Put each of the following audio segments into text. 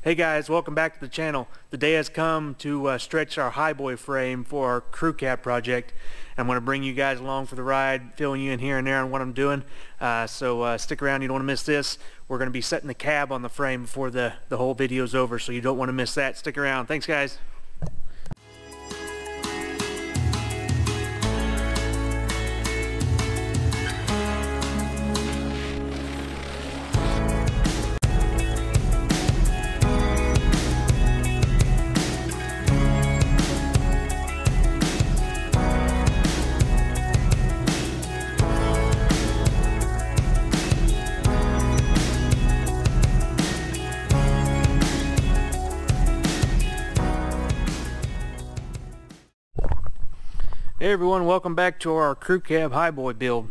Hey guys, welcome back to the channel. The day has come to stretch our Highboy frame for our crew cab project. I'm going to bring you guys along for the ride, filling you in here and there on what I'm doing. So stick around, you don't want to miss this. We're going to be setting the cab on the frame before the whole video's over, so you don't want to miss that. Stick around. Thanks guys. Hey everyone, welcome back to our crew cab Highboy build.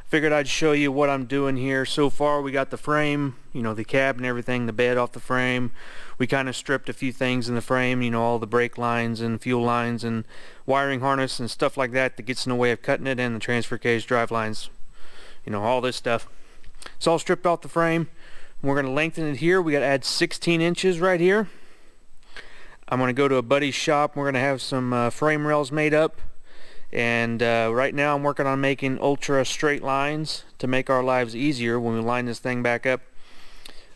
Figured I'd show you what I'm doing here. So far we got the frame, the cab and everything, the bed off the frame. We kind of stripped a few things in the frame, all the brake lines and fuel lines and wiring harness and stuff like that gets in the way of cutting it, and the transfer case, drive lines, all this stuff. It's all stripped off the frame. We're going to lengthen it here. We got to add 16 inches right here. I'm going to go to a buddy's shop. We're going to have some frame rails made up. And right now I'm working on making ultra straight lines to make our lives easier when we line this thing back up.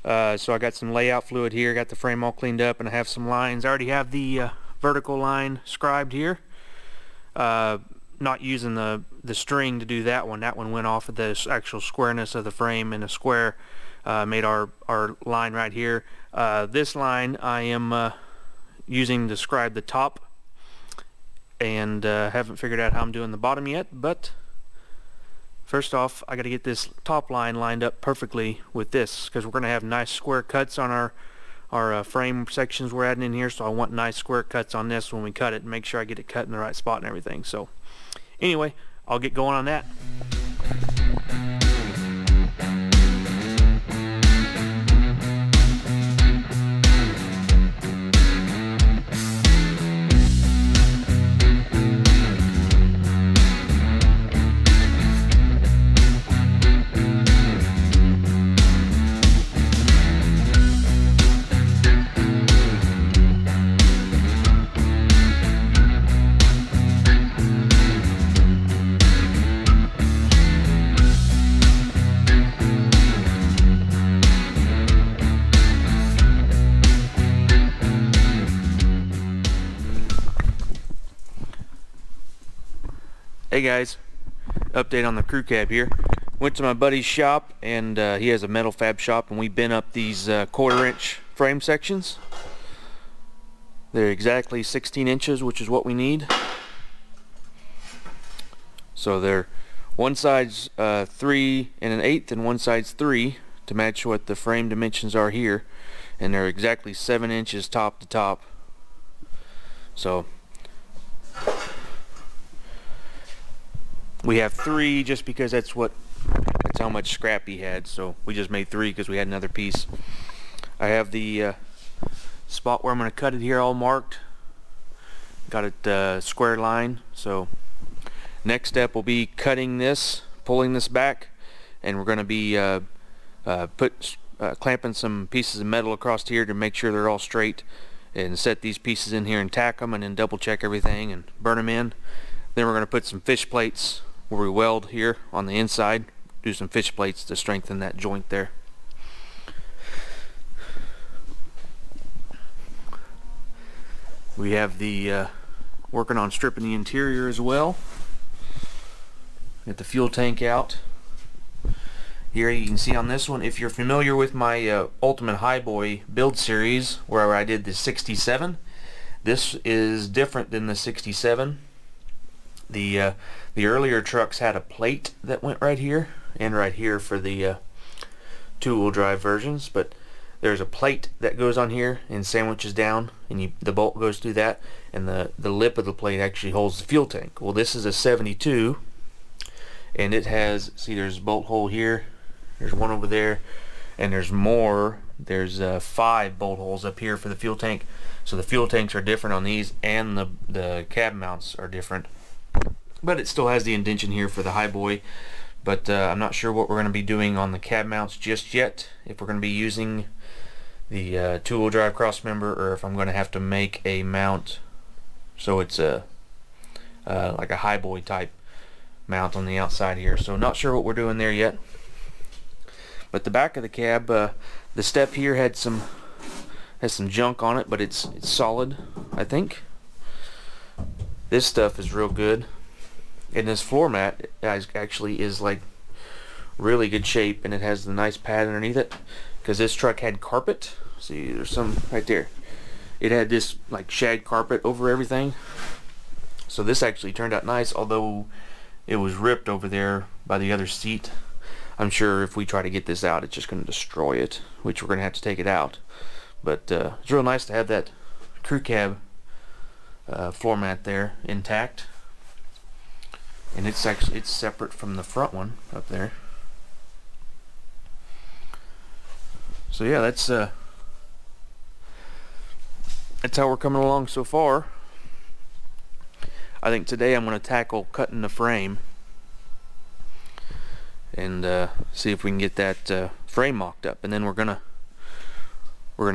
So I got some layout fluid here, got the frame all cleaned up, and I have some lines. I already have the vertical line scribed here. Not using the string to do that one. That one went off of the actual squareness of the frame, and a square made our line right here. This line I am using to scribe the top, and haven't figured out how I'm doing the bottom yet, but first off I got to get this top line lined up perfectly with this, because we're going to have nice square cuts on our frame sections we're adding in here, so I want nice square cuts on this when we cut it and make sure I get it cut in the right spot and everything. So anyway, I'll get going on that. Hey guys, update on the crew cab here. Went to my buddy's shop, and he has a metal fab shop, and we bent up these 1/4 inch frame sections. They're exactly 16 inches, which is what we need. So they're one side's 3 1/8 and one side's 3 to match what the frame dimensions are here, and they're exactly 7 inches top to top. So we have 3 just because that's how much scrap he had, so we just made 3 because we had another piece. I have the spot where I'm going to cut it here all marked. Got it square line. So next step will be cutting this, pulling this back, and we're going to be clamping some pieces of metal across here to make sure they're all straight, and set these pieces in here and tack them, and then double check everything and burn them in. Then we're going to put some fish plates where we weld here on the inside, do some fish plates to strengthen that joint there. We have the working on stripping the interior as well. Get the fuel tank out. Here you can see on this one, if you're familiar with my Ultimate Highboy build series where I did the 67, this is different than the 67. The earlier trucks had a plate that went right here and right here for the two-wheel drive versions, but there's a plate that goes on here and sandwiches down, and the bolt goes through that, and the lip of the plate actually holds the fuel tank. Well, this is a 72, and it has, see, there's a bolt hole here, there's one over there, and there's more. There's 5 bolt holes up here for the fuel tank. So the fuel tanks are different on these, and the cab mounts are different. But it still has the indentation here for the Highboy. But I'm not sure what we're going to be doing on the cab mounts just yet. If we're going to be using the two-wheel drive cross member, or if I'm going to have to make a mount so it's a like a Highboy type mount on the outside here. So not sure what we're doing there yet. But the back of the cab, the step here has some junk on it, but it's solid, I think. This stuff is real good, and this floor mat actually is like really good shape, and it has the nice pad underneath it, because this truck had carpet. See, there's some right there. It had this like shag carpet over everything, so this actually turned out nice, although it was ripped over there by the other seat. I'm sure if we try to get this out, it's just going to destroy it, which we're going to have to take it out. But it's real nice to have that crew cab floor mat there intact, and it's separate from the front one up there. So yeah, that's how we're coming along so far. I think today I'm going to tackle cutting the frame and see if we can get that frame mocked up, and then we're gonna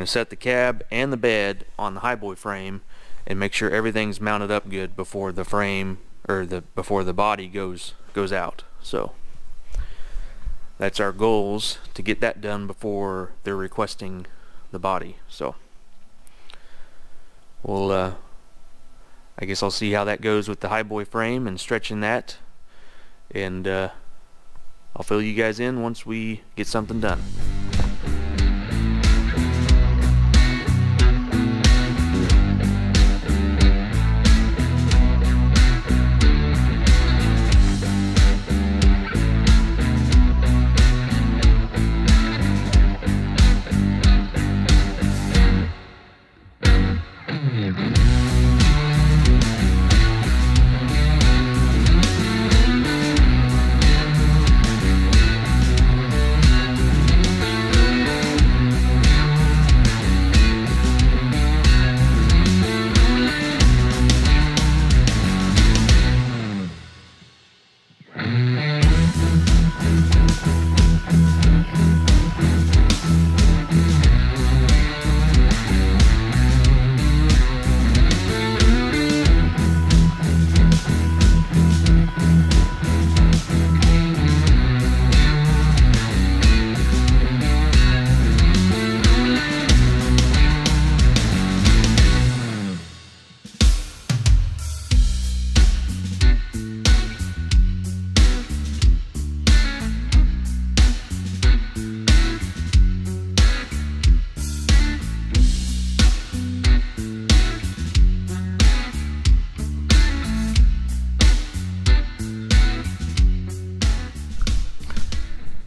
set the cab and the bed on the Highboy frame and make sure everything's mounted up good before the frame, or before the body goes out. So that's our goals, to get that done before they're requesting the body. So we'll I guess I'll see how that goes with the Highboy frame and stretching that, and I'll fill you guys in once we get something done.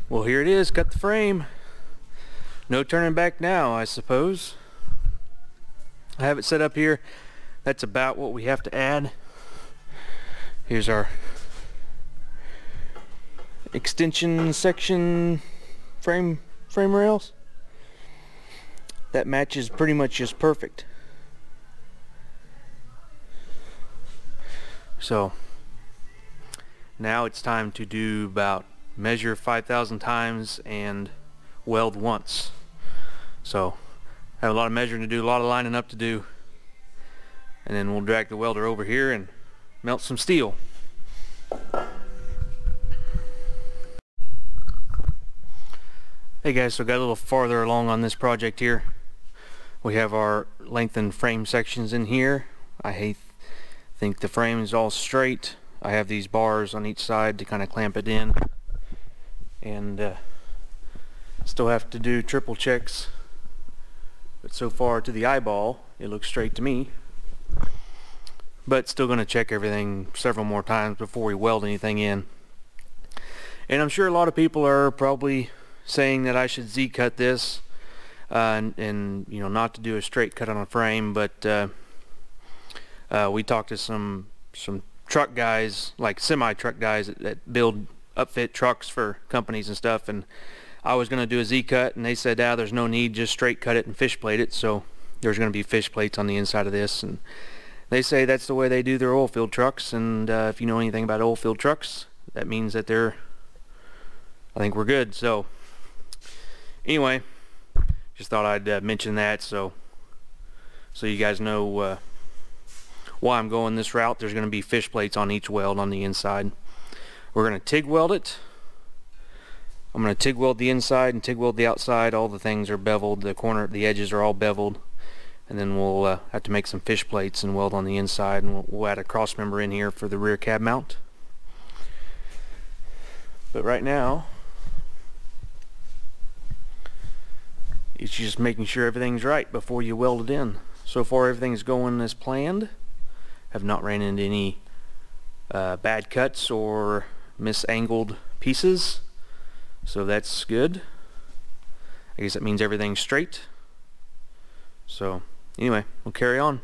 Well, here it is, cut the frame. No turning back now, I suppose. I have it set up here. That's about what we have to add. Here's our extension section frame rails. That matches pretty much just perfect. So now it's time to do about measure 5,000 times and weld once. So I have a lot of measuring to do, a lot of lining up to do, and then we'll drag the welder over here and melt some steel. Hey guys, so got a little farther along on this project here. We have our lengthened frame sections in here. I think the frame is all straight. I have these bars on each side to kind of clamp it in, and still have to do triple checks, but so far to the eyeball it looks straight to me, but still going to check everything several more times before we weld anything in. And I'm sure a lot of people are probably saying that I should Z-cut this and you know, not to do a straight cut on a frame, but we talked to some truck guys, like semi-truck guys that build upfit trucks for companies and stuff, and I was going to do a Z-cut, and they said, there's no need, just straight cut it and fish plate it. So there's going to be fish plates on the inside of this, and they say that's the way they do their oil field trucks. And if you know anything about oil field trucks, that means that I think we're good. So anyway, Just thought I'd mention that so you guys know why I'm going this route. There's going to be fish plates on each weld on the inside. We're going to TIG weld it. I'm going to TIG weld the inside and TIG weld the outside. All the things are beveled. The edges are all beveled. And then we'll have to make some fish plates and weld on the inside, and we'll add a cross member in here for the rear cab mount. But right now, it's just making sure everything's right before you weld it in. So far everything's going as planned. Have not ran into any bad cuts or misangled pieces, so that's good. I guess that means everything's straight. So anyway, we'll carry on.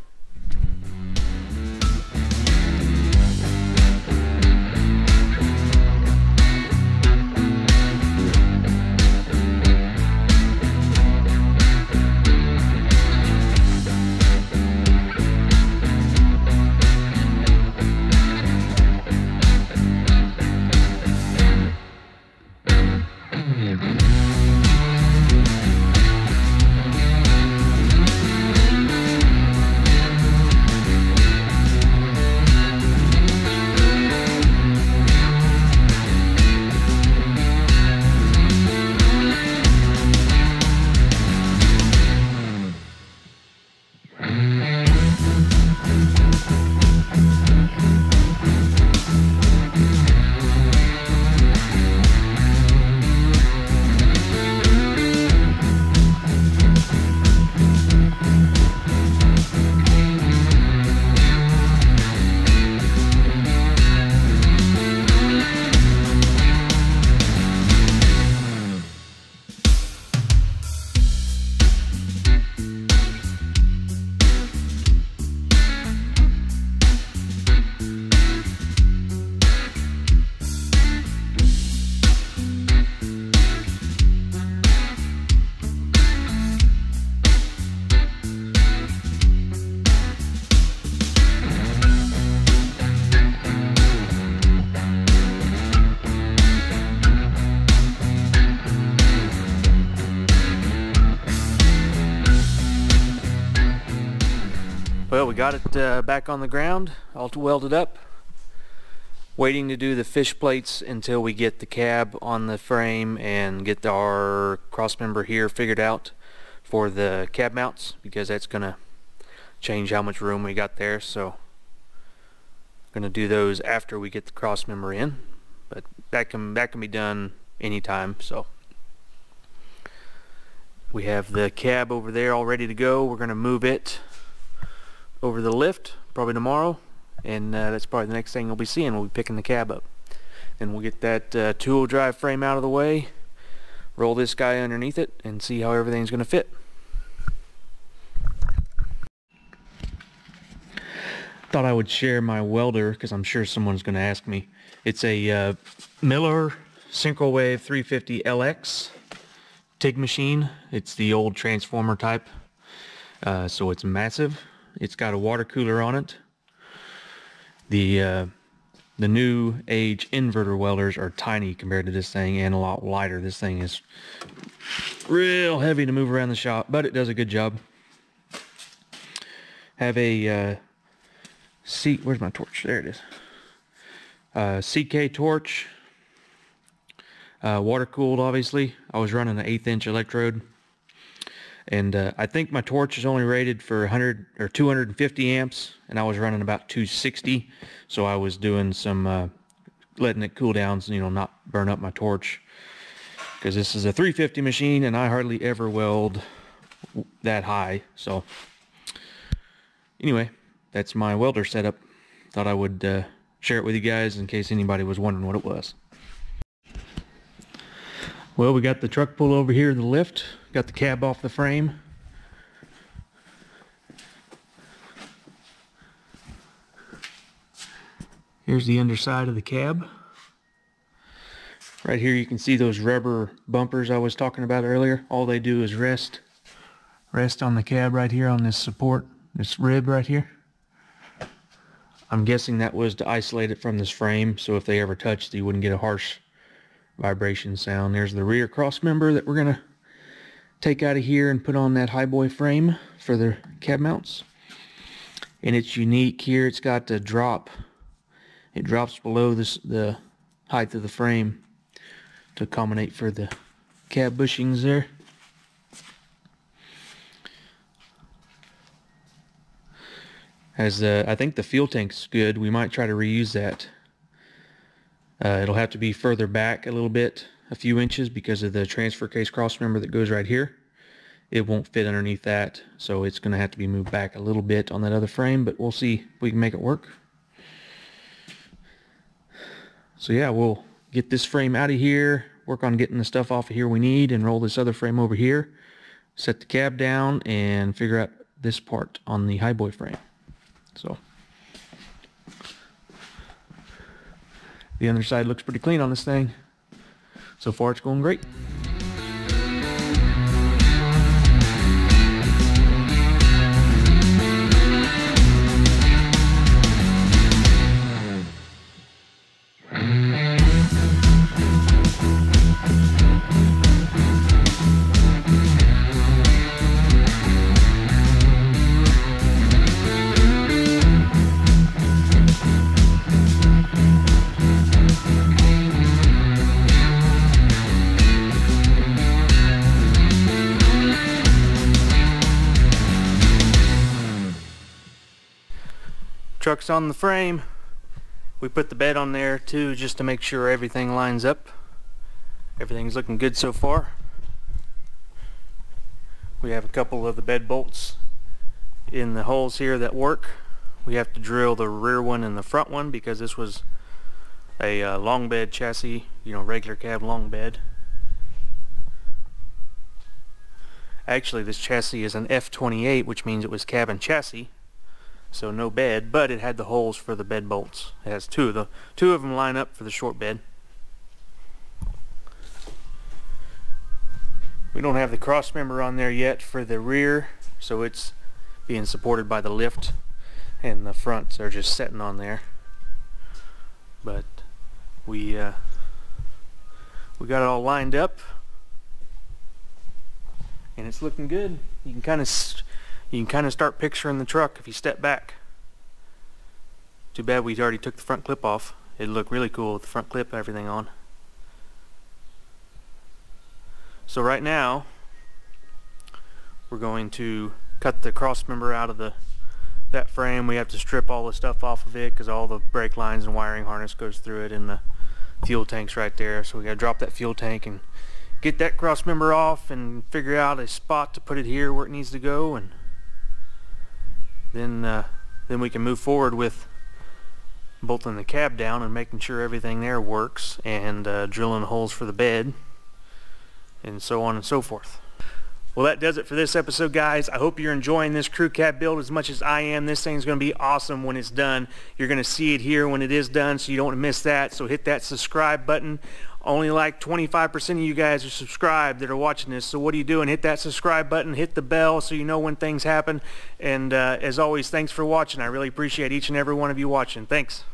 Well, we got it back on the ground, all welded up. Waiting to do the fish plates until we get the cab on the frame and get our cross member here figured out for the cab mounts, because that's gonna change how much room we got there. So gonna do those after we get the cross member in, but that can be done anytime. So we have the cab over there all ready to go. We're gonna move it over the lift probably tomorrow, and that's probably the next thing you'll be seeing. We'll be picking the cab up. Then we'll get that two-wheel drive frame out of the way, roll this guy underneath it, and see how everything's going to fit. Thought I would share my welder, because I'm sure someone's going to ask me. It's a Miller Synchro Wave 350 LX TIG machine. It's the old transformer type, so it's massive. It's got a water cooler on it. The new age inverter welders are tiny compared to this thing, and a lot lighter. This thing is real heavy to move around the shop, but it does a good job. Have a where's my torch? There it is. CK torch, water cooled obviously. I was running an 1/8 inch electrode. And I think my torch is only rated for 100 or 250 amps, and I was running about 260, so I was doing some letting it cool down, so, you know, not burn up my torch, because this is a 350 machine and I hardly ever weld that high. So anyway, that's my welder setup. Thought I would share it with you guys in case anybody was wondering what it was. Well, we got the truck pull over here to the lift. Got the cab off the frame. Here's the underside of the cab. Right here you can see those rubber bumpers I was talking about earlier. All they do is rest on the cab right here on this support, this rib right here. I'm guessing that was to isolate it from this frame, so if they ever touched, you wouldn't get a harsh vibration sound. There's the rear cross member that we're gonna take out of here and put on that Highboy frame for the cab mounts. And it's unique here. It's got the drop. It drops below the height of the frame to accommodate for the cab bushings there. As I think the fuel tank's good, we might try to reuse that. It'll have to be further back a little bit, a few inches, because of the transfer case cross member that goes right here. It won't fit underneath that, so it's going to have to be moved back a little bit on that other frame, but we'll see if we can make it work. So yeah, we'll get this frame out of here, work on getting the stuff off of here we need, and roll this other frame over here, set the cab down, and figure out this part on the Highboy frame. So the underside looks pretty clean on this thing. So far it's going great. Truck's on the frame. We put the bed on there too, just to make sure everything lines up. Everything's looking good so far. We have a couple of the bed bolts in the holes here that work. We have to drill the rear one and the front one because this was a long bed chassis, you know, regular cab long bed. Actually, this chassis is an F28, which means it was cab and chassis. So no bed, but it had the holes for the bed bolts. It has two of them line up for the short bed. We don't have the cross member on there yet for the rear, so it's being supported by the lift, and the fronts are just setting on there. But we got it all lined up, and it's looking good. You can kind of start picturing the truck if you step back. Too bad we already took the front clip off. It'd look really cool with the front clip and everything on. So right now we're going to cut the cross member out of that frame. We have to strip all the stuff off of it because all the brake lines and wiring harness goes through it, and the fuel tank's right there. So we gotta drop that fuel tank and get that cross member off and figure out a spot to put it here where it needs to go, and then we can move forward with bolting the cab down and making sure everything there works, and drilling holes for the bed, and so on and so forth. Well, that does it for this episode, guys. I hope you're enjoying this crew cab build as much as I am. This thing's going to be awesome when it's done. You're going to see it here when it is done, so you don't want to miss that. So hit that subscribe button. Only like 25% of you guys are subscribed that are watching this. So what are you doing? Hit that subscribe button, hit the bell so you know when things happen. And as always, thanks for watching. I really appreciate each and every one of you watching. Thanks.